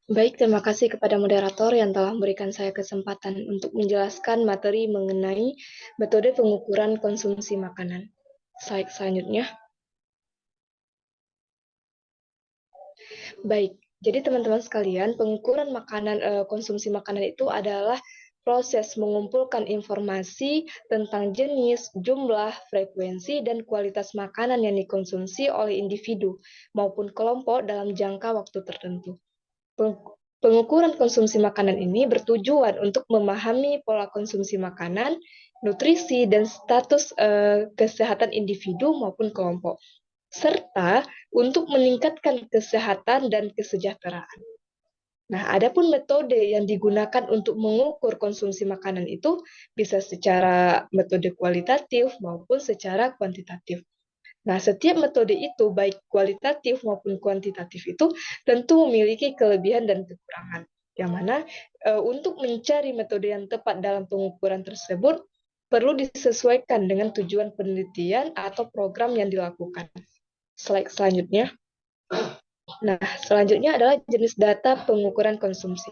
Baik, terima kasih kepada moderator yang telah memberikan saya kesempatan untuk menjelaskan materi mengenai metode pengukuran konsumsi makanan. Slide selanjutnya. Baik, jadi teman-teman sekalian, pengukuran konsumsi makanan itu adalah proses mengumpulkan informasi tentang jenis, jumlah, frekuensi, dan kualitas makanan yang dikonsumsi oleh individu maupun kelompok dalam jangka waktu tertentu. Pengukuran konsumsi makanan ini bertujuan untuk memahami pola konsumsi makanan, nutrisi, dan status kesehatan individu maupun kelompok, serta untuk meningkatkan kesehatan dan kesejahteraan. Nah, adapun metode yang digunakan untuk mengukur konsumsi makanan itu bisa secara metode kualitatif maupun secara kuantitatif. Nah, setiap metode itu, baik kualitatif maupun kuantitatif itu, tentu memiliki kelebihan dan kekurangan. Yang mana untuk mencari metode yang tepat dalam pengukuran tersebut, perlu disesuaikan dengan tujuan penelitian atau program yang dilakukan. Slide selanjutnya. Nah, selanjutnya adalah jenis data pengukuran konsumsi.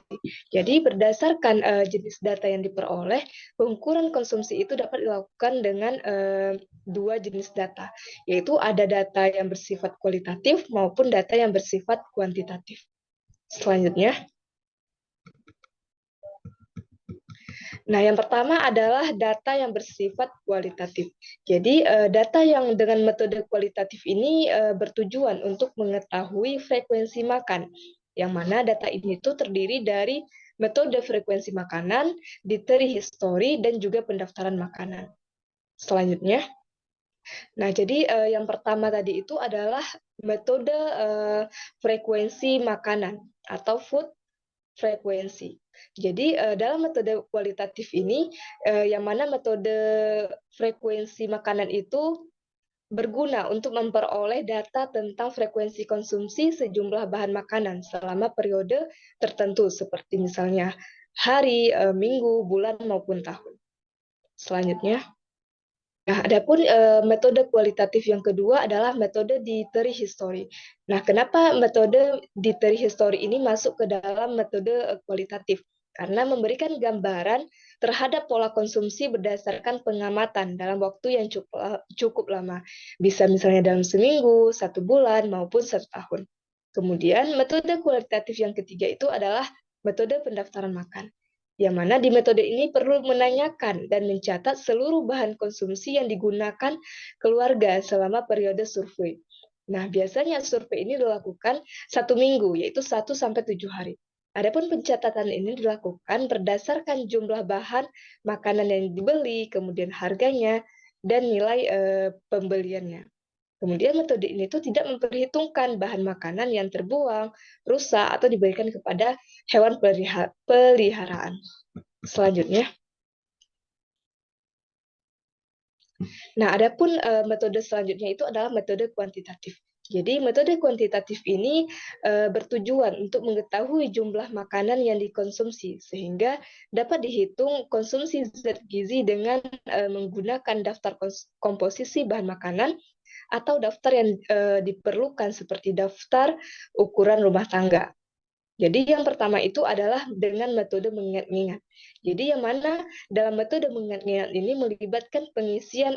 Jadi, berdasarkan jenis data yang diperoleh, pengukuran konsumsi itu dapat dilakukan dengan dua jenis data, yaitu ada data yang bersifat kualitatif maupun data yang bersifat kuantitatif. Selanjutnya. Nah, yang pertama adalah data yang bersifat kualitatif. Jadi, data yang dengan metode kualitatif ini bertujuan untuk mengetahui frekuensi makan, yang mana data ini itu terdiri dari metode frekuensi makanan, dietary history, dan juga pendaftaran makanan. Selanjutnya. Nah, jadi yang pertama tadi itu adalah metode frekuensi makanan atau food frekuensi. Jadi dalam metode kualitatif ini, yang mana metode frekuensi makanan itu berguna untuk memperoleh data tentang frekuensi konsumsi sejumlah bahan makanan selama periode tertentu, seperti misalnya hari, minggu, bulan, maupun tahun. Selanjutnya. Nah, adapun metode kualitatif yang kedua adalah metode dietary history. Nah, kenapa metode dietary history ini masuk ke dalam metode kualitatif? Karena memberikan gambaran terhadap pola konsumsi berdasarkan pengamatan dalam waktu yang cukup lama. Bisa misalnya dalam seminggu, 1 bulan, maupun 1 tahun. Kemudian metode kualitatif yang ketiga itu adalah metode pendaftaran makan, yang mana di metode ini perlu menanyakan dan mencatat seluruh bahan konsumsi yang digunakan keluarga selama periode survei. Nah, biasanya survei ini dilakukan 1 minggu, yaitu 1-7 hari. Adapun pencatatan ini dilakukan berdasarkan jumlah bahan makanan yang dibeli, kemudian harganya, dan nilai pembeliannya. Kemudian metode ini tuh tidak memperhitungkan bahan makanan yang terbuang, rusak, atau diberikan kepada hewan peliharaan. Selanjutnya. Nah, adapun metode selanjutnya itu adalah metode kuantitatif. Jadi, metode kuantitatif ini bertujuan untuk mengetahui jumlah makanan yang dikonsumsi, sehingga dapat dihitung konsumsi zat gizi dengan menggunakan daftar komposisi bahan makanan atau daftar yang diperlukan seperti daftar ukuran rumah tangga. Jadi yang pertama itu adalah dengan metode mengingat-ingat. Jadi yang mana dalam metode mengingat-ingat ini melibatkan pengisian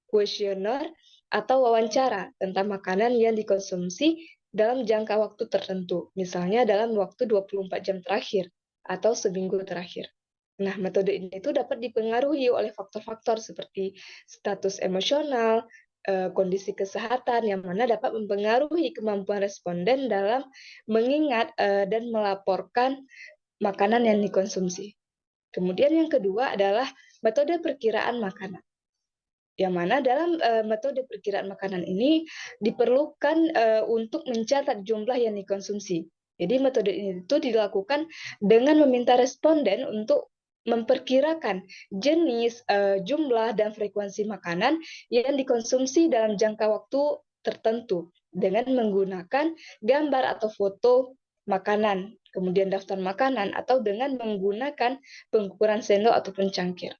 kuesioner atau wawancara tentang makanan yang dikonsumsi dalam jangka waktu tertentu. Misalnya dalam waktu 24 jam terakhir atau seminggu terakhir. Nah, metode ini itu dapat dipengaruhi oleh faktor-faktor seperti status emosional, kondisi kesehatan, yang mana dapat mempengaruhi kemampuan responden dalam mengingat dan melaporkan makanan yang dikonsumsi. Kemudian yang kedua adalah metode perkiraan makanan, yang mana dalam metode perkiraan makanan ini diperlukan untuk mencatat jumlah yang dikonsumsi. Jadi metode ini itu dilakukan dengan meminta responden untuk memperkirakan jenis, jumlah, dan frekuensi makanan yang dikonsumsi dalam jangka waktu tertentu dengan menggunakan gambar atau foto makanan, kemudian daftar makanan, atau dengan menggunakan pengukuran sendok ataupun cangkir.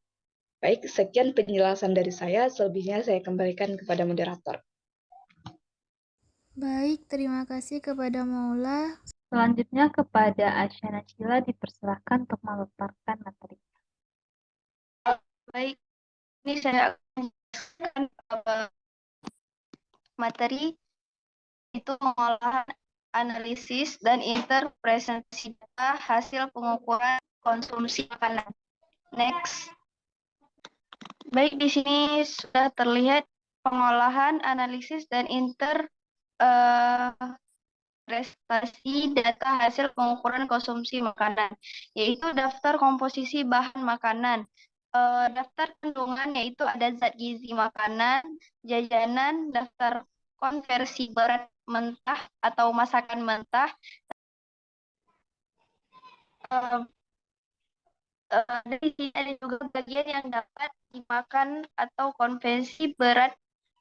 Baik, sekian penjelasan dari saya. Selebihnya saya kembalikan kepada moderator. Baik, terima kasih kepada Maula. Selanjutnya kepada Asyana Sheila dipersilakan untuk memaparkan materi. Baik, ini saya akan menjelaskan materi itu pengolahan, analisis, dan interpretasi data hasil pengukuran konsumsi makanan. Next. Baik, di sini sudah terlihat pengolahan, analisis, dan prestasi data hasil pengukuran konsumsi makanan, yaitu daftar komposisi bahan makanan. Daftar kandungan yaitu ada zat gizi makanan, jajanan, daftar konversi berat mentah atau masakan mentah. Dari sini ada juga bagian yang dapat dimakan atau konversi berat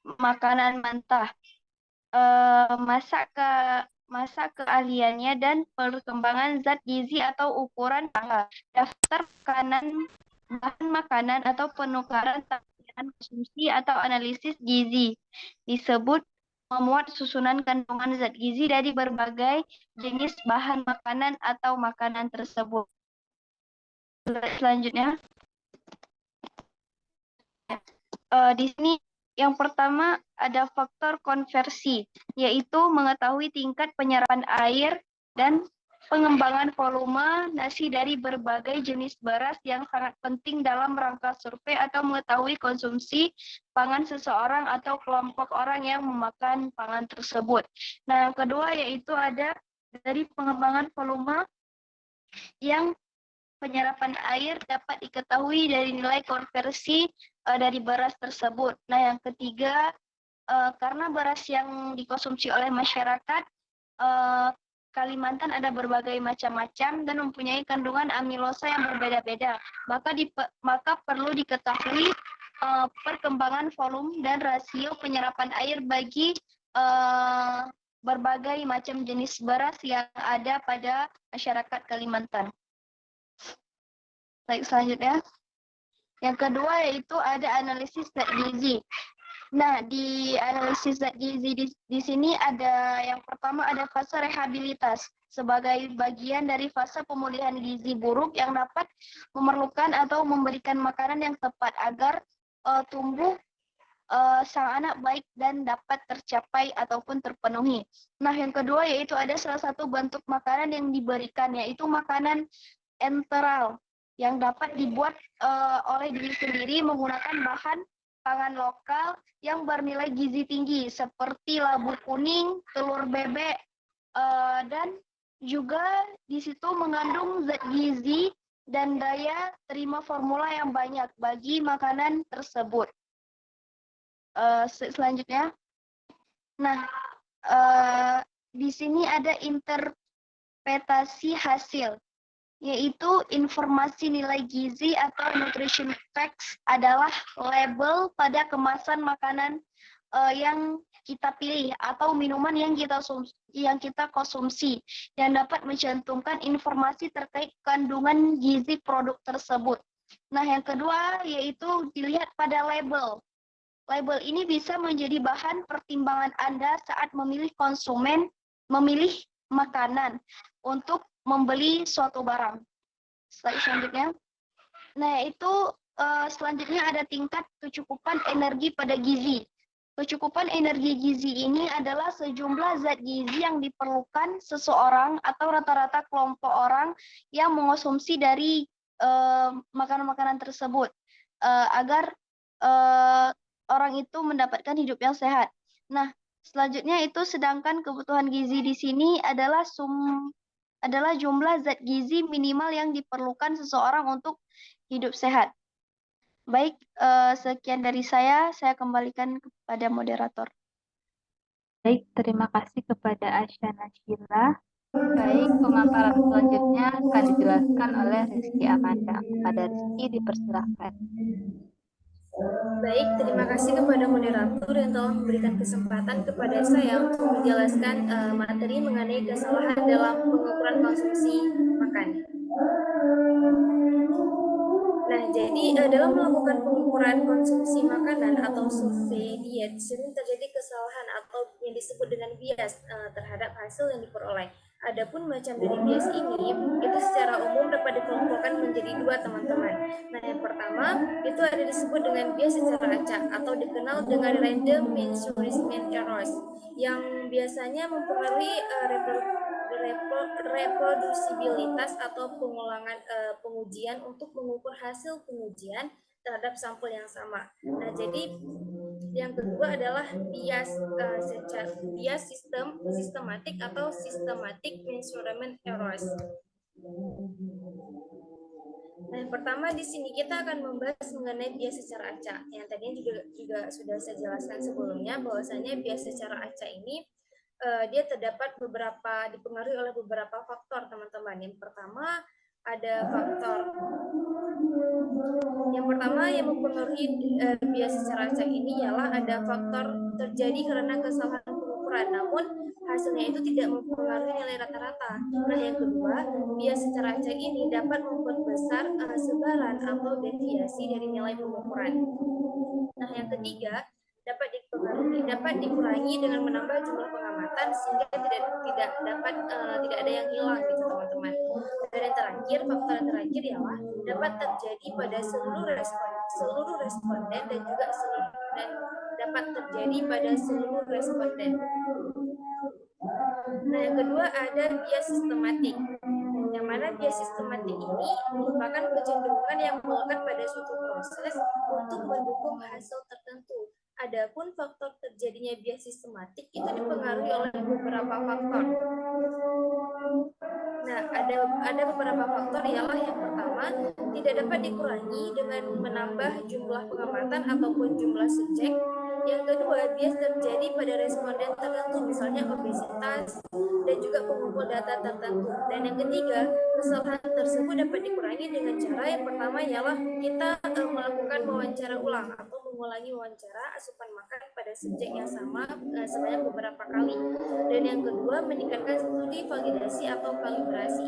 makanan mentah. Masa keahliannya dan perkembangan zat gizi atau ukuran tanggal. Daftar bahan makanan atau penukaran tampilan konsumsi atau analisis gizi disebut memuat susunan kandungan zat gizi dari berbagai jenis bahan makanan atau makanan tersebut. Selanjutnya, di sini yang pertama ada faktor konversi, yaitu mengetahui tingkat penyerapan air dan pengembangan volume nasi dari berbagai jenis beras yang sangat penting dalam rangka survei atau mengetahui konsumsi pangan seseorang atau kelompok orang yang memakan pangan tersebut. Nah, yang kedua yaitu ada dari pengembangan volume yang penyerapan air dapat diketahui dari nilai konversi dari beras tersebut. Nah, yang ketiga, karena beras yang dikonsumsi oleh masyarakat Kalimantan ada berbagai macam-macam dan mempunyai kandungan amilosa yang berbeda-beda. Maka perlu diketahui perkembangan volume dan rasio penyerapan air bagi berbagai macam jenis beras yang ada pada masyarakat Kalimantan. Baik, selanjutnya. Yang kedua yaitu ada analisis zat gizi. Nah, di analisis zat gizi di sini ada yang pertama ada fase rehabilitas sebagai bagian dari fase pemulihan gizi buruk yang dapat memerlukan atau memberikan makanan yang tepat agar tumbuh sang anak baik dan dapat tercapai ataupun terpenuhi. Nah, yang kedua yaitu ada salah satu bentuk makanan yang diberikan yaitu makanan enteral yang dapat dibuat oleh diri sendiri menggunakan bahan pangan lokal yang bernilai gizi tinggi seperti labu kuning, telur bebek, dan juga di situ mengandung zat gizi dan daya terima formula yang banyak bagi makanan tersebut. Selanjutnya, nah di sini ada interpretasi hasil, yaitu informasi nilai gizi atau nutrition facts adalah label pada kemasan makanan yang kita pilih atau minuman yang kita konsumsi yang dapat mencantumkan informasi terkait kandungan gizi produk tersebut. Nah, yang kedua yaitu dilihat pada label. Label ini bisa menjadi bahan pertimbangan Anda saat memilih makanan untuk membeli suatu barang. Slide selanjutnya. Nah, itu selanjutnya ada tingkat kecukupan energi pada gizi. Kecukupan energi gizi ini adalah sejumlah zat gizi yang diperlukan seseorang atau rata-rata kelompok orang yang mengonsumsi dari makanan-makanan tersebut agar orang itu mendapatkan hidup yang sehat. Nah, selanjutnya itu sedangkan kebutuhan gizi di sini adalah jumlah zat gizi minimal yang diperlukan seseorang untuk hidup sehat. Baik, sekian dari saya kembalikan kepada moderator. Baik, terima kasih kepada Asyana Sheila. Baik, pemaparan selanjutnya akan dijelaskan oleh Rizky Amanda. Kepada Rizky dipersilahkan. Baik, terima kasih kepada moderator yang telah memberikan kesempatan kepada saya untuk menjelaskan materi mengenai kesalahan dalam pengukuran konsumsi makanan. Nah, jadi dalam melakukan pengukuran konsumsi makanan atau survei diet, sering terjadi kesalahan atau yang disebut dengan bias terhadap hasil yang diperoleh. Adapun macam dari bias ini itu secara umum dapat dikelompokkan menjadi dua, teman-teman. Nah, yang pertama itu ada disebut dengan bias secara acak atau dikenal dengan random measurement errors yang biasanya mempengaruhi reprodusibilitas atau pengulangan pengujian untuk mengukur hasil pengujian terhadap sampel yang sama. Nah, jadi yang kedua adalah bias sistematik atau systematic measurement errors. Nah, yang pertama di sini kita akan membahas mengenai bias secara acak. Yang tadinya juga sudah saya jelaskan sebelumnya bahwasanya bias secara acak ini dia terdapat dipengaruhi oleh beberapa faktor, teman-teman. Yang pertama yang mempengaruhi bias secara acak ini ialah ada faktor terjadi karena kesalahan pengukuran, namun hasilnya itu tidak mempengaruhi nilai rata-rata. Nah, yang kedua, bias secara acak ini dapat memperbesar sebaran atau deviasi dari nilai pengukuran. Nah, yang ketiga, dapat dikurangi dengan menambah jumlah pengamatan sehingga tidak ada yang hilang gitu, teman-teman. Dan yang terakhir, faktor yang terakhir ialah dapat terjadi pada seluruh responden dan dapat terjadi pada seluruh responden. Nah, yang kedua ada bias sistematik. Yang mana bias sistematik ini merupakan kecenderungan yang melekat pada suatu proses untuk mendukung hasil tertentu. Adapun faktor terjadinya bias sistematik itu dipengaruhi oleh beberapa faktor. Nah, ada beberapa faktor ialah yang pertama, tidak dapat dikurangi dengan menambah jumlah pengamatan ataupun jumlah subjek. Yang kedua, bias terjadi pada responden tertentu, misalnya obesitas dan juga pengumpul data tertentu. Dan yang ketiga, kesalahan tersebut dapat dikurangi dengan cara yang pertama ialah kita melakukan wawancara ulang atau mengulangi wawancara asupan makan pada subjek yang sama sebanyak beberapa kali. Dan yang kedua, meningkatkan studi validasi atau kalibrasi.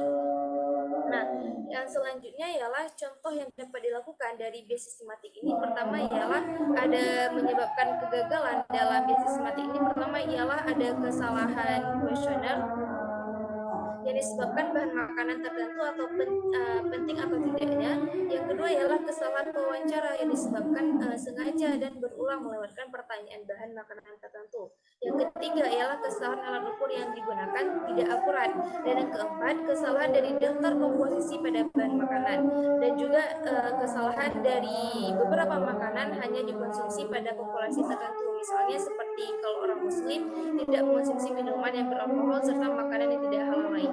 Nah, yang selanjutnya ialah contoh yang dapat dilakukan dari bias sistematik ini. Pertama ialah ada menyebabkan kegagalan dalam bias sistematik ini. Pertama ialah ada kesalahan kuesioner yang disebabkan bahan makanan tertentu atau penting atau tidaknya. Yang kedua ialah kesalahan pewawancara yang disebabkan sengaja dan berulang melewatkan pertanyaan bahan makanan tertentu. Yang ketiga ialah kesalahan alat ukur yang digunakan tidak akurat. Dan yang keempat, kesalahan dari daftar komposisi pada bahan makanan. Dan juga kesalahan dari beberapa makanan hanya dikonsumsi pada populasi tertentu. Misalnya seperti kalau orang muslim tidak mengonsumsi minuman yang beralkohol serta makanan yang tidak halal lainnya.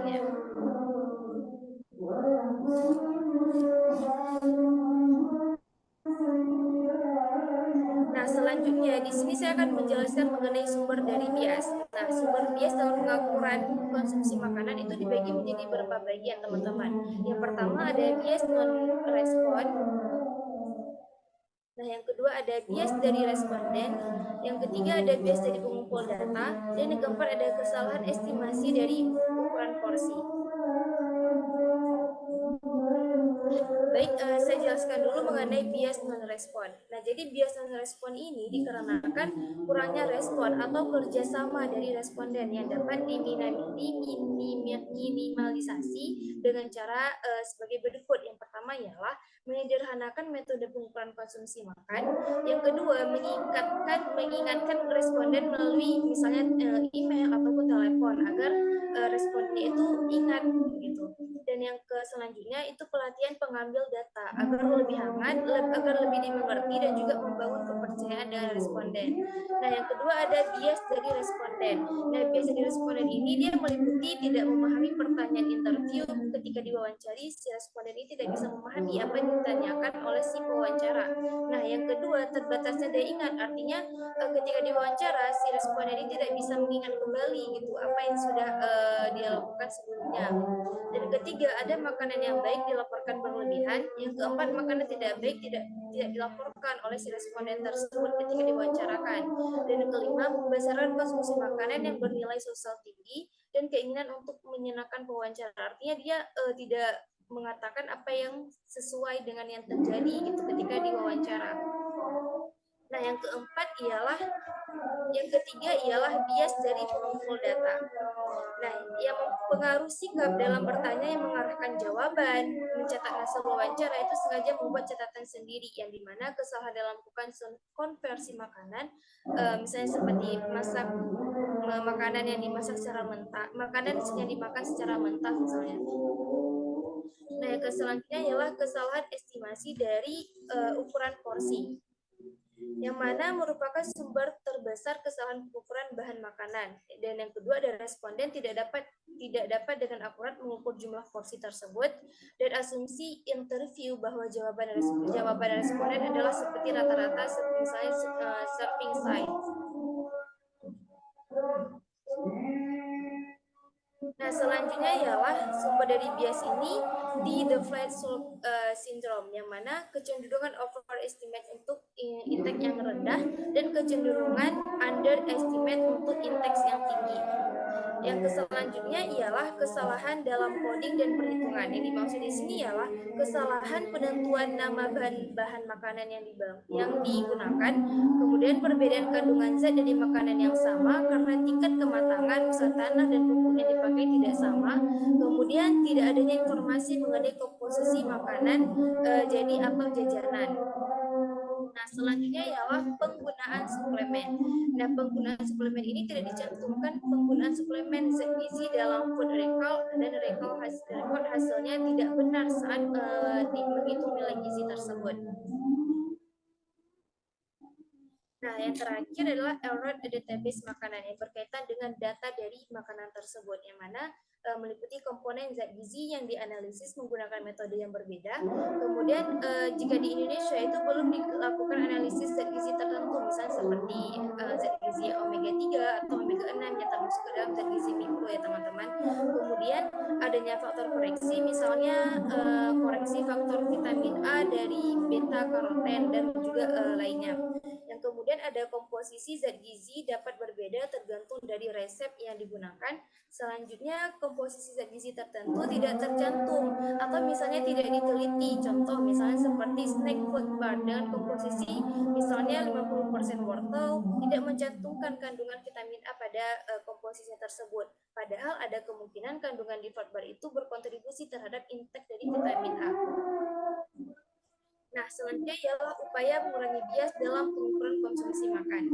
Nah, selanjutnya di sini saya akan menjelaskan mengenai sumber dari bias. Nah, sumber bias dalam pengukuran konsumsi makanan itu dibagi menjadi beberapa bagian, teman-teman. Yang pertama ada bias non-respon. Nah, yang kedua ada bias dari responden. Yang ketiga ada bias dari pengumpul data. Dan yang keempat ada kesalahan estimasi dari ukuran porsi. Baik, saya jelaskan dulu mengenai bias non-respon. Nah, jadi bias non-respon ini dikarenakan kurangnya respon atau kerjasama dari responden yang dapat diminimalisasi dengan cara sebagai berikut. Yang pertama ialah menyederhanakan metode pengukuran konsumsi makan. Yang kedua, mengingatkan responden melalui misalnya email ataupun telepon agar responnya itu ingat gitu. Dan yang selanjutnya itu pelatihan pengambil data agar lebih hangat, agar lebih dimengerti dan juga membangun kepercayaan dengan responden. Nah, yang kedua ada bias dari responden. Nah, bias dari responden ini dia meliputi tidak memahami pertanyaan interview ketika diwawancari, si responden ini tidak bisa memahami apa yang ditanyakan oleh si pewawancara. Nah, yang kedua terbatasnya daya ingat, artinya ketika diwawancara si responden ini tidak bisa mengingat kembali gitu apa yang sudah dia lakukan sebelumnya. Dan ketiga, ada makanan yang baik dilaporkan berlebihan. Yang keempat, makanan tidak baik tidak dilaporkan oleh si responden tersebut ketika diwawancarakan. Dan yang kelima, pembesaran konsumsi makanan yang bernilai sosial tinggi dan keinginan untuk menyenangkan pewawancara. Artinya dia tidak mengatakan apa yang sesuai dengan yang terjadi gitu ketika diwawancara. Nah, yang ketiga ialah bias dari pengumpul data. Nah, yang mempengaruhi sikap dalam bertanya yang mengarahkan jawaban, mencetak hasil wawancara itu sengaja membuat catatan sendiri yang dimana kesalahan dalam melakukan konversi makanan, misalnya seperti masak makanan yang dimasak secara mentah, makanan yang dimakan secara mentah misalnya. Nah, yang selanjutnya ialah kesalahan estimasi dari ukuran porsi, yang mana merupakan sumber terbesar kesalahan pengukuran bahan makanan. Dan yang kedua ada responden tidak dapat dengan akurat mengukur jumlah porsi tersebut, dan asumsi interview bahwa jawaban responden adalah seperti rata-rata misalnya serving size. Nah, selanjutnya ialah sumber dari bias ini di the flat syndrome, yang mana kecenderungan overestimate untuk intake yang rendah dan kecenderungan underestimate untuk intake yang tinggi. Yang selanjutnya ialah kesalahan dalam coding dan perhitungan. Yang dimaksud di sini ialah kesalahan penentuan nama bahan makanan yang digunakan, kemudian perbedaan kandungan zat dari makanan yang sama karena tingkat kematangan, misal tanah dan pupuk yang dipakai tidak sama, kemudian tidak adanya informasi mengenai komposisi makanan jadi atau jajanan. Nah, selanjutnya ialah penggunaan suplemen. Nah, penggunaan suplemen ini tidak dicantumkan penggunaan suplemen zat gizi dalam food recall, dan recall hasilnya tidak benar saat menghitung nilai gizi tersebut. Nah, yang terakhir adalah error database makanan yang berkaitan dengan data dari makanan tersebut, yang mana meliputi komponen zat gizi yang dianalisis menggunakan metode yang berbeda. Kemudian jika di Indonesia itu belum dilakukan analisis zat gizi tertentu, misalnya seperti zat gizi omega 3 atau omega 6 yang termasuk ke dalam zat gizi mikro ya teman-teman. Kemudian adanya faktor koreksi, misalnya koreksi faktor vitamin A dari beta karoten dan juga lainnya. Yang kemudian ada komposisi zat gizi dapat berbeda tergantung dari resep yang digunakan. Selanjutnya, komposisi zat gizi tertentu tidak tercantum atau misalnya tidak diteliti. Contoh misalnya seperti snack food bar dengan komposisi misalnya 50% wortel tidak mencantumkan kandungan vitamin A pada komposisi tersebut. Padahal ada kemungkinan kandungan di food bar itu berkontribusi terhadap intake dari vitamin A. Nah, selanjutnya ialah upaya mengurangi bias dalam pengukuran konsumsi makan.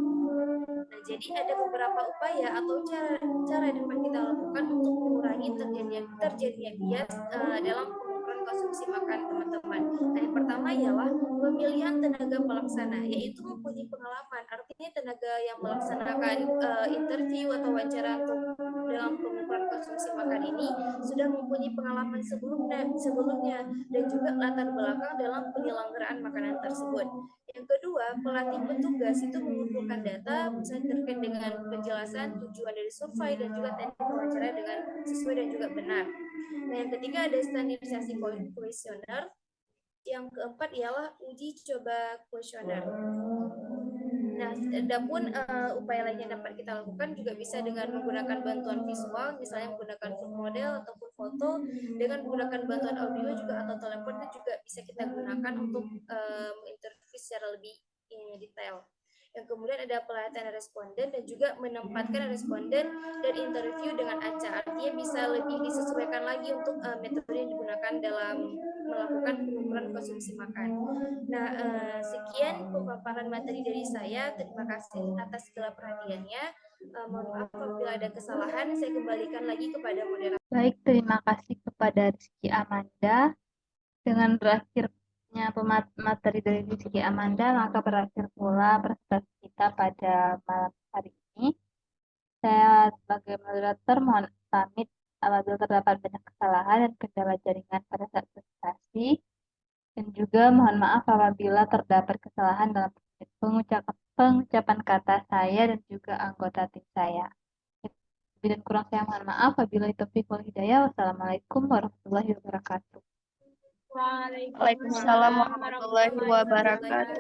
Nah, jadi ada beberapa upaya atau cara yang dapat kita lakukan untuk mengurangi terjadinya bias dalam pengukuran konsumsi makan, teman-teman. Nah, yang pertama ialah pemilihan tenaga pelaksana, yaitu mempunyai pengalaman. Artinya tenaga yang melaksanakan interview atau wawancara dalam pengukuran konsumsi makan ini sudah mempunyai pengalaman sebelumnya dan juga latar belakang dalam penyelenggaraan makanan tersebut. Yang kedua, pelatih petugas itu mengumpulkan data misalnya terkait dengan penjelasan tujuan dari survei dan juga teknik wawancara dengan sesuai dan juga benar. Nah, yang ketiga ada standarisasi kuesioner. Yang keempat ialah uji coba kuesioner. Nah, adapun upaya lain yang dapat kita lakukan juga bisa dengan menggunakan bantuan visual, misalnya menggunakan food model ataupun foto, dengan menggunakan bantuan audio juga atau telepon itu juga bisa kita gunakan untuk menginterview secara lebih detail. Yang kemudian ada pelatihan responden dan juga menempatkan responden dan interview dengan acak. Artinya bisa lebih disesuaikan lagi untuk metode yang digunakan dalam melakukan pengukuran konsumsi makan. Nah, sekian pemaparan materi dari saya. Terima kasih atas segala perhatiannya. Mohon maaf apabila ada kesalahan. Saya kembalikan lagi kepada moderator. Baik, terima kasih kepada Rizky Amanda. Dengan berakhirnya materi dari Rizky Amanda, maka berakhir pula presentasi kita pada malam hari ini. Saya sebagai moderator mohon pamit apabila terdapat banyak kesalahan dan kendala jaringan pada saat presentasi. Dan juga mohon maaf apabila terdapat kesalahan dalam pengucapan kata saya dan juga anggota tim saya. Lebih dan kurang saya mohon maaf. Wabillahi taufiq wal hidayah. Wassalamualaikum warahmatullahi wabarakatuh. Waalaikumsalam warahmatullahi wabarakatuh.